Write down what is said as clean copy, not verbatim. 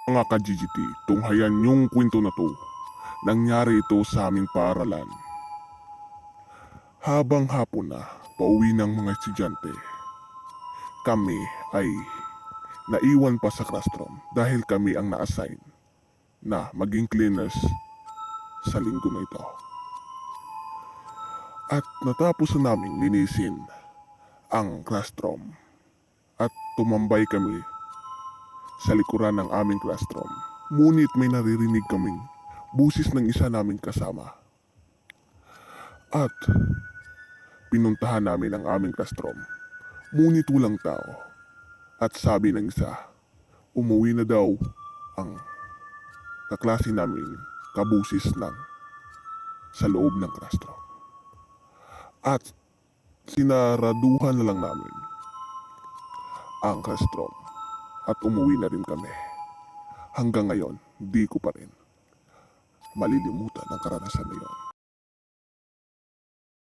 Mga ka-GGT, tunghayan yung kwento na to. Nangyari ito sa aming paaralan. Habang hapon na, pauwi ng mga estudyante, kami ay naiwan pa sa classroom dahil kami ang na-assign na maging cleaners sa linggo na ito. At natapos na naming linisin ang classroom at tumambay kami sa likuran ng aming classroom. Ngunit may naririnig kaming busis ng isa naming kasama. At pinuntahan namin ang aming classroom. Ngunit walang tao. At sabi ng isa, umuwi na daw ang kaklase namin kabusis ng sa loob ng classroom. At sinaraduhan na lang namin ang classroom at umuwi na rin kami. Hanggang ngayon, di ko pa rin malilimutan ang karanasan na yun.